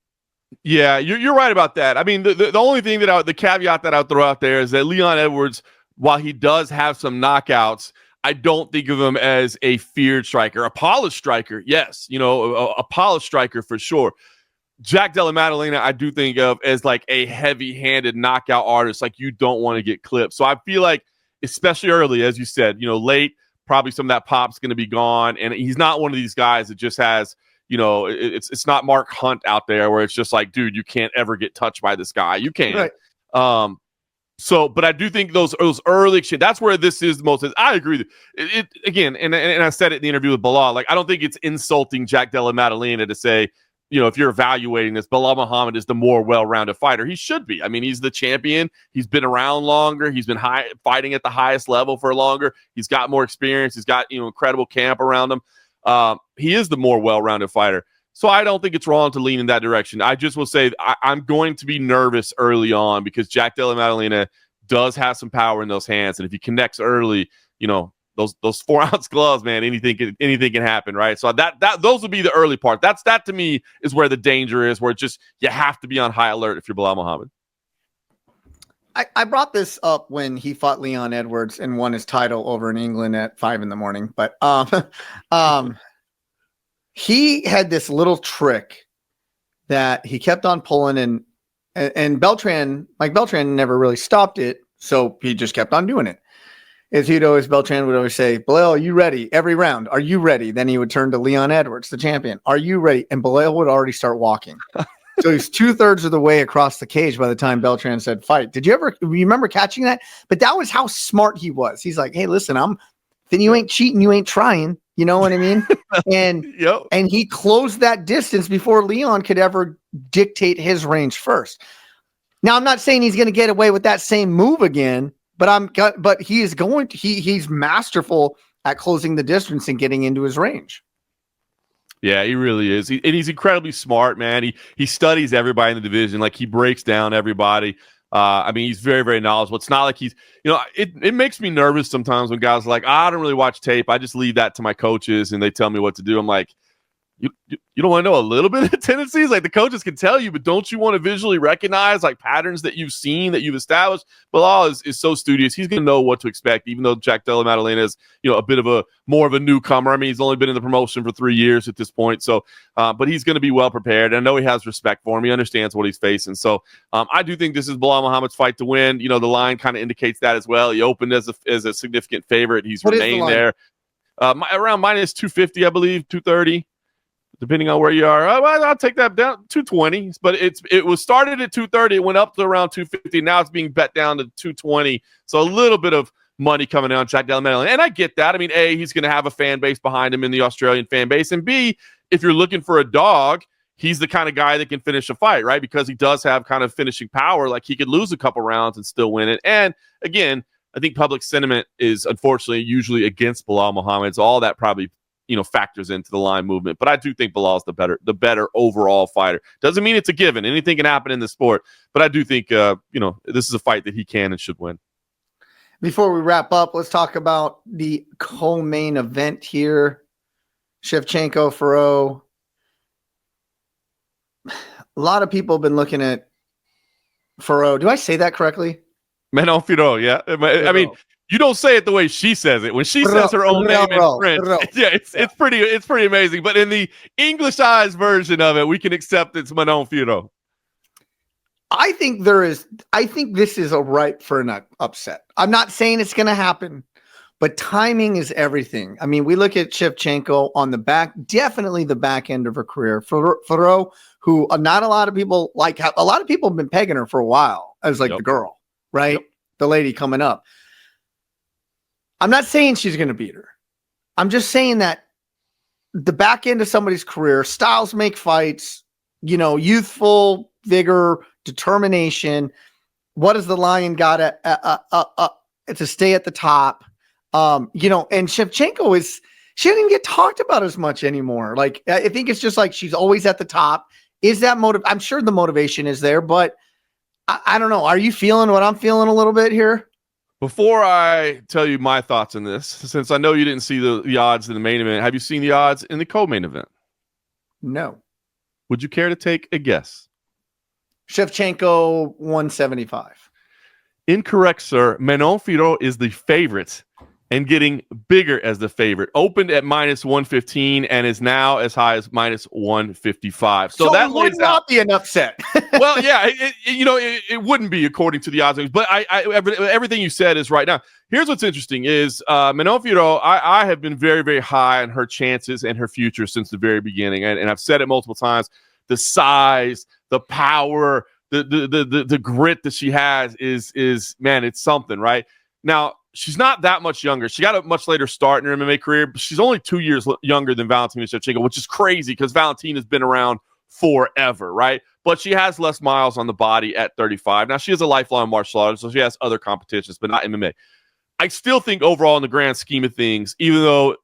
Yeah, you're right about that. I mean, the only thing the caveat that I would throw out there is that Leon Edwards, while he does have some knockouts, I don't think of him as a feared striker. A polished striker, yes. A polished striker for sure. Jack Della Maddalena, I do think of as like a heavy-handed knockout artist, like you don't want to get clipped. So I feel like, especially early, as you said, late, probably some of that pop's going to be gone. And he's not one of these guys that just has, it's not Mark Hunt out there where it's just like, dude, you can't ever get touched by this guy. You can't. Right. But I do think those early shit, that's where this is the most. I agree with it again, and I said it in the interview with Belal. Like, I don't think it's insulting Jack Della Maddalena to say, if you're evaluating this, Belal Muhammad is the more well-rounded fighter. He should be. I mean, he's the champion. He's been around longer. He's been fighting at the highest level for longer. He's got more experience. He's got incredible camp around him. He is the more well-rounded fighter. So I don't think it's wrong to lean in that direction. I just will say I'm going to be nervous early on because Jack Della Maddalena does have some power in those hands. And if he connects early, those 4-ounce gloves, man, anything can happen, right? So those would be the early part. That to me is where the danger is, where it's just you have to be on high alert if you're Belal Muhammad. I brought this up when he fought Leon Edwards and won his title over in England at 5 a.m. But he had this little trick that he kept on pulling, and Mike Beltran never really stopped it, so he just kept on doing it. Beltran would always say, Belal, are you ready? Every round, are you ready? Then he would turn to Leon Edwards, the champion. Are you ready? And Belal would already start walking. So he's 2/3 of the way across the cage by the time Beltran said fight. Did you remember catching that? But that was how smart he was. He's like, hey, listen, then you ain't cheating, you ain't trying. You know what I mean? And and he closed that distance before Leon could ever dictate his range first. Now, I'm not saying he's going to get away with that same move again, but he's masterful at closing the distance and getting into his range. Yeah, he really is. And he's incredibly smart, man. He studies everybody in the division. Like, he breaks down everybody. I mean, he's very, very knowledgeable. It's not like he's, it makes me nervous sometimes when guys are like, I don't really watch tape. I just leave that to my coaches and they tell me what to do. I'm like, you don't want to know a little bit of tendencies? Like, the coaches can tell you, but don't you want to visually recognize like patterns that you've seen, that you've established? Belal is so studious. He's going to know what to expect, even though Jack Della Maddalena is, a bit of more of a newcomer. I mean, he's only been in the promotion for 3 years at this point. So, but he's going to be well prepared. I know he has respect for him. He understands what he's facing. So I do think this is Belal Muhammad's fight to win. The line kind of indicates that as well. He opened as a significant favorite. He's remained there. Around minus 250, I believe, 230. Depending on where you are, I'll take that down 220. But it was started at 230. It went up to around 250. Now it's being bet down to 220. So a little bit of money coming down Jack Della Maddalena. And I get that. I mean, A, he's going to have a fan base behind him in the Australian fan base. And B, if you're looking for a dog, he's the kind of guy that can finish a fight, right? Because he does have kind of finishing power. Like, he could lose a couple rounds and still win it. And again, I think public sentiment is unfortunately usually against Belal Muhammad. So all that probably factors into the line movement. But I do think Belal's the better overall fighter. Doesn't mean it's a given. Anything can happen in the sport. But I do think, this is a fight that he can and should win. Before we wrap up, let's talk about the co-main event here. Shevchenko, Firot. a lot of people have been looking at Firot. Do I say that correctly? Manon Firot, yeah. I mean, you don't say it the way she says it. When she says her own name in French, yeah, it's pretty amazing. But in the Englishized version of it, we can accept it's Manon Firot. I think this is a ripe for an upset. I'm not saying it's going to happen, but timing is everything. I mean, we look at Shevchenko on the back, definitely the back end of her career. Firot, who not a lot of people like, a lot of people have been pegging her for a while as like the girl, right? Yep. The lady coming up. I'm not saying she's going to beat her. I'm just saying that the back end of somebody's career, styles make fights, youthful vigor, determination. What does the Lion got to stay at the top? And Shevchenko she doesn't even get talked about as much anymore. Like, I think it's just like she's always at the top. Is that I'm sure the motivation is there, but I don't know. Are you feeling what I'm feeling a little bit here? Before I tell you my thoughts on this, since I know you didn't see the odds in the main event, have you seen the odds in the co-main event? No. Would you care to take a guess? Shevchenko 175. Incorrect, sir. Manon Firot is the favorite and getting bigger as the favorite. Opened at minus 115 and is now as high as minus 155. So that would not be an upset. Well, yeah, it wouldn't be according to the odds. But everything you said is right. Now, here's what's interesting is Manon Firot, I have been very, very high on her chances and her future since the very beginning. And I've said it multiple times. The size, the power, the grit that she has is man, it's something, right? Now, she's not that much younger. She got a much later start in her MMA career, but she's only 2 years younger than Valentina Shevchenko, which is crazy because Valentina's been around forever, right? But she has less miles on the body at 35. Now, she is a lifelong martial artist, so she has other competitions, but not MMA. I still think overall in the grand scheme of things, even though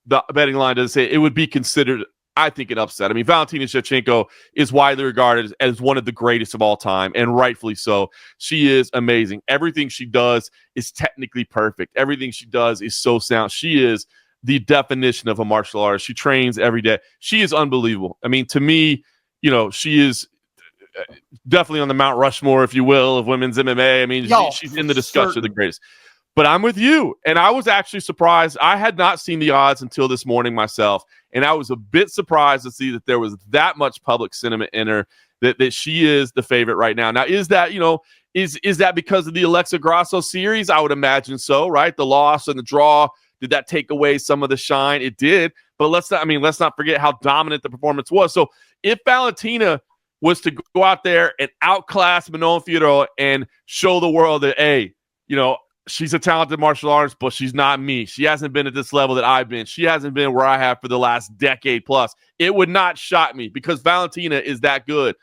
the betting line doesn't say it would be considered, I think, an upset. I mean, Valentina Shevchenko is widely regarded as one of the greatest of all time, and rightfully so. She is amazing. Everything she does is technically perfect. Everything she does is so sound. She is the definition of a martial artist. She trains every day. She is unbelievable. I mean, to me, she is definitely on the Mount Rushmore, if you will, of women's MMA. I mean, she's in the discussion of the greatest. But I'm with you, and I was actually surprised. I had not seen the odds until this morning myself, and I was a bit surprised to see that there was that much public sentiment in her that she is the favorite right now. Now, is that is that because of the Alexa Grasso series? I would imagine so, right? The loss and the draw, did that take away some of the shine? It did, but let's not forget how dominant the performance was. So if Valentina was to go out there and outclass Manon Firot and show the world that, hey, she's a talented martial artist, but she's not me. She hasn't been at this level that I've been. She hasn't been where I have for the last decade plus. It would not shock me because Valentina is that good.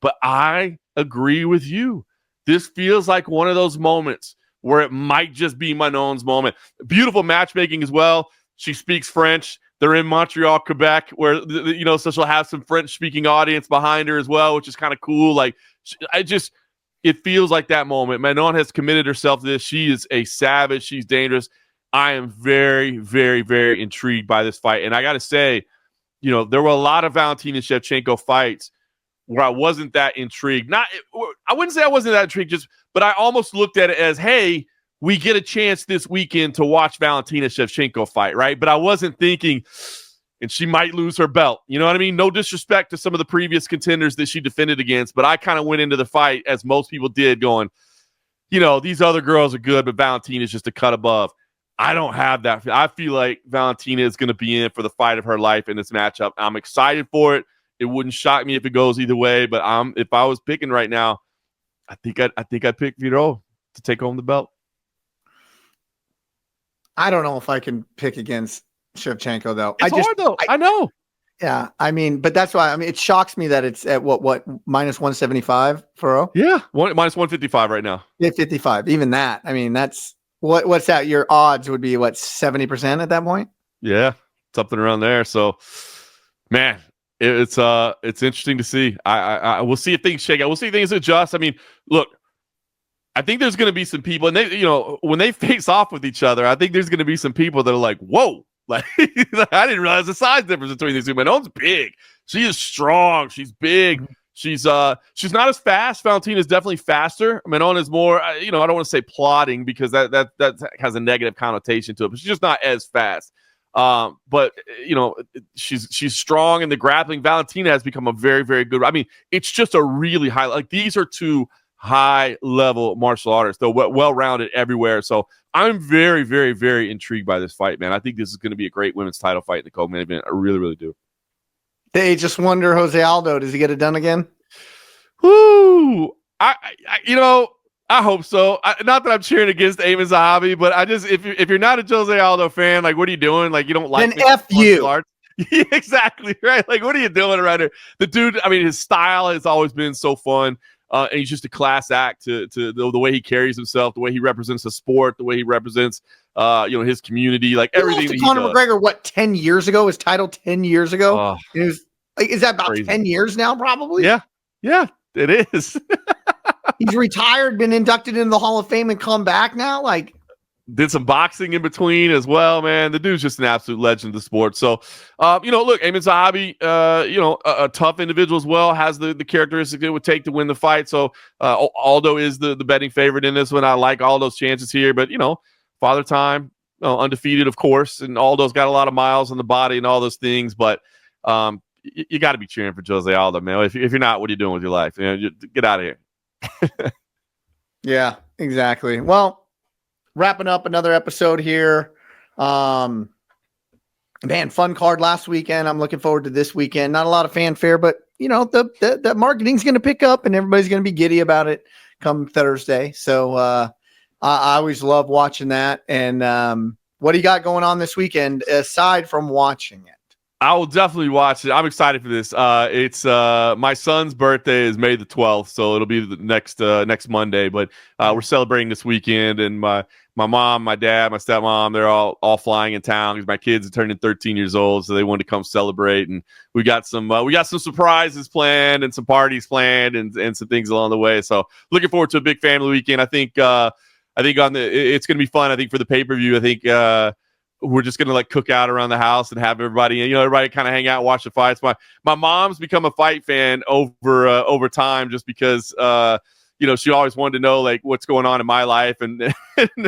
But I agree with you. This feels like one of those moments where it might just be Manon's moment. Beautiful matchmaking as well. She speaks French. They're in Montreal, Quebec, where, so she'll have some French-speaking audience behind her as well, which is kind of cool. Like, it feels like that moment. Manon has committed herself to this. She is a savage. She's dangerous. I am very, very, very intrigued by this fight. And I got to say, there were a lot of Valentina Shevchenko fights where I wasn't that intrigued. I wouldn't say I wasn't that intrigued, but I almost looked at it as, hey, we get a chance this weekend to watch Valentina Shevchenko fight, right? But I wasn't thinking, and she might lose her belt. You know what I mean? No disrespect to some of the previous contenders that she defended against, but I kind of went into the fight, as most people did, going, these other girls are good, but Valentina's just a cut above. I don't have that. I feel like Valentina is going to be in for the fight of her life in this matchup. I'm excited for it. It wouldn't shock me if it goes either way, but if I was picking right now, I think I'd pick Firot to take home the belt. I don't know if I can pick against Shevchenko, though. It's hard, though. I know. Yeah, I mean, but that's why. I mean, it shocks me that it's at what minus 175 for minus 155 right now. Yeah, 55. Even that. I mean, that's what's that? Your odds would be 70% at that point. Yeah, something around there. So, man, it's interesting to see. I we'll see if things shake out. We'll see if things adjust. I mean, look, I think there's going to be some people, and they, when they face off with each other, I think there's going to be some people that are like, whoa. Like, I didn't realize the size difference between these two. Manon's big. She is strong. She's big. She's not as fast. Valentina is definitely faster. Manon is more, I don't want to say plodding because that has a negative connotation to it, but she's just not as fast. But she's strong in the grappling. Valentina has become a very, very good. I mean, it's just a really high. Like these are two high level martial artists, though well rounded everywhere. So I'm very, very, very intrigued by this fight, man. I think this is going to be a great women's title fight in the co-main event. I really, really do. They just wonder, Jose Aldo, does he get it done again? Whoo! I hope so. Not that I'm cheering against Amin Zahabi, but I just if you're not a Jose Aldo fan, like what are you doing? Like you don't like then F you. Yeah, exactly right. Like what are you doing around here? The dude, I mean, his style has always been so fun, and he's just a class act to the way he carries himself, the way he represents the sport, the way he represents his community, like everything. He Conor McGregor, 10 years ago? His title 10 years ago. It was like, is that about crazy. 10 years now? Probably. Yeah, it is. He's retired, been inducted into the Hall of Fame, and come back now. Like, did some boxing in between as well, man. The dude's just an absolute legend of the sport. So, look, Amin Zahabi, a tough individual as well, has the characteristics it would take to win the fight. So, Aldo is the betting favorite in this one. I like Aldo's chances here, but Father Time, undefeated, of course, and Aldo's got a lot of miles on the body and all those things, but you got to be cheering for Jose Aldo, man. If you're not, what are you doing with your life? Get out of here. Yeah, exactly. Well, wrapping up another episode here. Man, fun card last weekend. I'm looking forward to this weekend. Not a lot of fanfare, but the marketing's going to pick up and everybody's going to be giddy about it come Thursday. So I always love watching that. And what do you got going on this weekend aside from watching it? I will definitely watch it. I'm excited for this. It's my son's birthday is May the 12th, so it'll be the next Monday. But we're celebrating this weekend, and my mom, my dad, my stepmom, they're all flying in town because my kids are turning 13 years old, so they wanted to come celebrate. And we got some surprises planned and some parties planned and some things along the way. So looking forward to a big family weekend. I think it's going to be fun. I think for the pay-per-view, I think we're just going to cook out around the house and have everybody kind of hang out and watch the fights. My mom's become a fight fan over time just because, she always wanted to know what's going on in my life and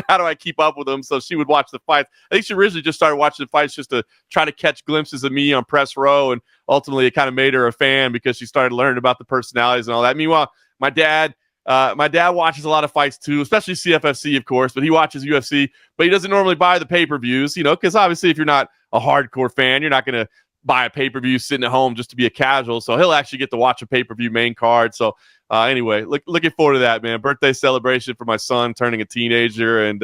how do I keep up with them. So she would watch the fights. I think she originally just started watching the fights just to try to catch glimpses of me on press row. And ultimately it kind of made her a fan because she started learning about the personalities and all that. Meanwhile, my dad watches a lot of fights too, especially CFFC, of course, but he watches UFC, but he doesn't normally buy the pay-per-views, because obviously if you're not a hardcore fan, you're not going to buy a pay-per-view sitting at home just to be a casual. So he'll actually get to watch a pay-per-view main card. So anyway, looking forward to that, man. Birthday celebration for my son turning a teenager and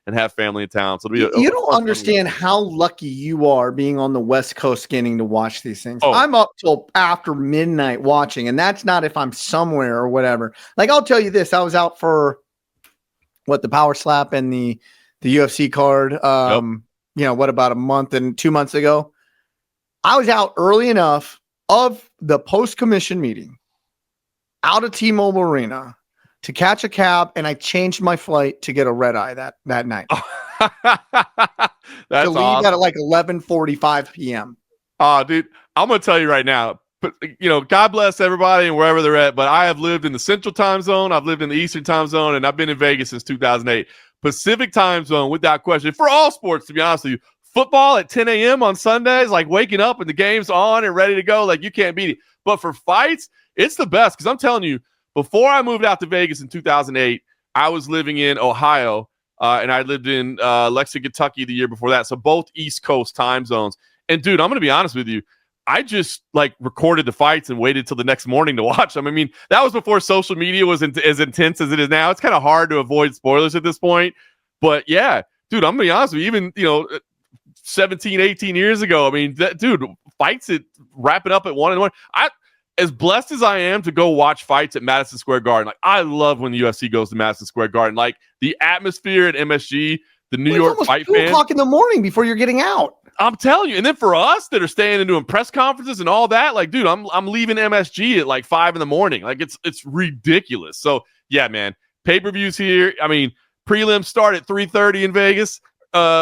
have family in town. So you don't understand how lucky you are being on the West Coast getting to watch these things. Oh. I'm up till after midnight watching, and that's not if I'm somewhere or whatever. I'll tell you this. I was out for the Power Slap and the UFC card, about a month and 2 months ago. I was out early enough of the post-commission meeting out of T-Mobile Arena to catch a cab, and I changed my flight to get a red eye that night. That's to leave awesome. at 11:45 p.m. Oh, dude, I'm going to tell you right now, but God bless everybody and wherever they're at, but I have lived in the Central Time Zone, I've lived in the Eastern Time Zone, and I've been in Vegas since 2008. Pacific Time Zone, without question, for all sports, to be honest with you. Football at 10 a.m. on Sundays, waking up and the game's on and ready to go, you can't beat it. But for fights, it's the best, because I'm telling you, before I moved out to Vegas in 2008, I was living in Ohio, and I lived in Lexington, Kentucky the year before that, so both East Coast time zones. And, dude, I'm going to be honest with you, I just, recorded the fights and waited till the next morning to watch them. I mean, that was before social media was as intense as it is now. It's kind of hard to avoid spoilers at this point. But, yeah, dude, I'm going to be honest with you, even, 17, 18 years ago, I mean, fights it wrapping up at 1-1. As blessed as I am to go watch fights at Madison Square Garden, I love when the UFC goes to Madison Square Garden. The atmosphere at MSG, the New York fight fans. 2 o'clock in the morning before you're getting out. I'm telling you. And then for us that are staying and doing press conferences and all that, dude, I'm leaving MSG at 5 in the morning. It's ridiculous. So yeah, man, pay-per-views here. I mean, prelims start at 3:30 in Vegas.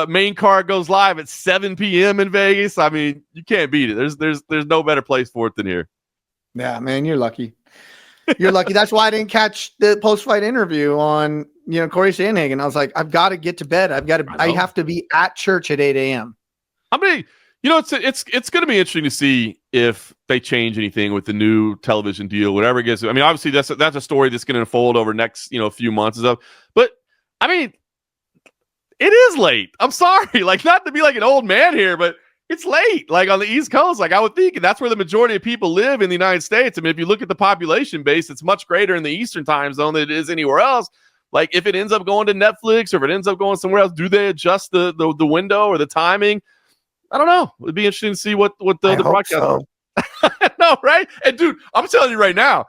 Main card goes live at 7 p.m. in Vegas. I mean, you can't beat it. There's no better place for it than here. Yeah, man, you're lucky. You're lucky. That's why I didn't catch the post-fight interview on, Cory Sandhagen. I was like, I've got to get to bed. I have to be at church at 8 a.m. I mean, it's going to be interesting to see if they change anything with the new television deal, whatever it gets. I mean, obviously that's a story that's going to unfold over next, few months and stuff. But I mean, it is late. I'm sorry, like not to be like an old man here, but it's late. Like on the East Coast, like I would think, and that's where the majority of people live in the United States. I mean, if you look at the population base, it's much greater in the Eastern time zone than it is anywhere else. Like if it ends up going to Netflix or if it ends up going somewhere else, do they adjust the window or the timing? I don't know. It'd be interesting to see what the broadcast. So. No, right? And dude, I'm telling you right now,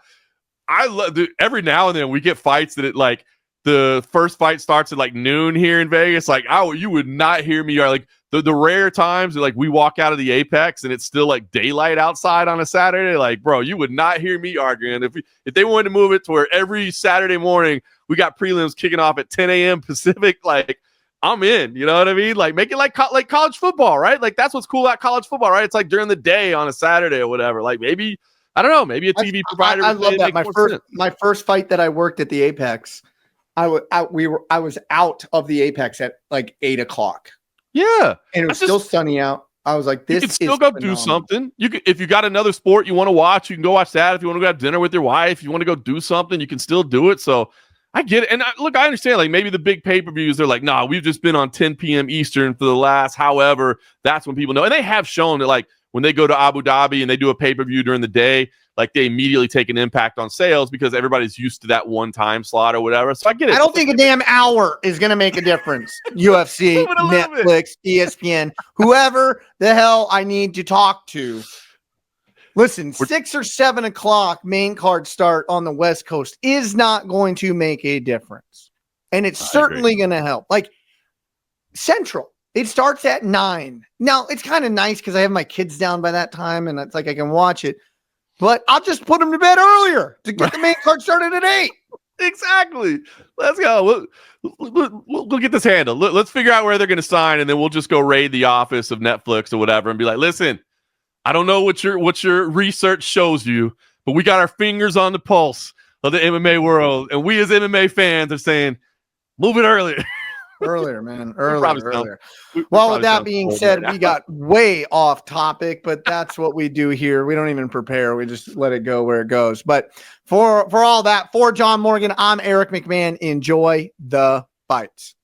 I love. Dude, every now and then we get fights that the first fight starts at like noon here in Vegas. Like, you would not hear me. Or like the rare times that like we walk out of the Apex and it's still like daylight outside on a Saturday. Like, bro, you would not hear me arguing. If they wanted to move it to where every Saturday morning we got prelims kicking off at 10 a.m. Pacific, like. I'm in, you know what I mean? Like make it like college football, right? Like that's what's cool about college football, right? It's like during the day on a Saturday or whatever. Like maybe, I don't know, maybe a TV provider. I love that. My first fight that I worked at the Apex, I was out of the Apex at like 8 o'clock. Yeah. And it was still sunny out. I was like, this you can still go phenomenal. do something. You could, if you got another sport you want to watch, you can go watch that. If you want to go have dinner with your wife, you want to go do something, you can still do it. So I get it. And look, I understand, like maybe the big pay-per-views, they're like, nah, we've just been on 10 p.m. Eastern for the last, however, that's when people know. And they have shown that like when they go to Abu Dhabi and they do a pay-per-view during the day, like they immediately take an impact on sales because everybody's used to that one time slot or whatever. So I get it. I don't think a damn hour is going to make a difference. UFC, Netflix, ESPN, whoever the hell I need to talk to. Listen, 6 or 7 o'clock main card start on the West Coast is not going to make a difference. And it's certainly going to help. Like Central, it starts at 9. Now, it's kind of nice because I have my kids down by that time and it's like I can watch it. But I'll just put them to bed earlier to get the main card started at 8. Exactly. Let's go. We'll get this handled. Let's figure out where they're going to sign, and then we'll just go raid the office of Netflix or whatever and be like, listen, I don't know what your research shows you, but we got our fingers on the pulse of the MMA world, and we as MMA fans are saying, move it earlier. Earlier, man. Earlier. Well, with that being said, we got way off topic, but that's what we do here. We don't even prepare. We just let it go where it goes. But for all that, for John Morgan, I'm Eric McMahon. Enjoy the fights.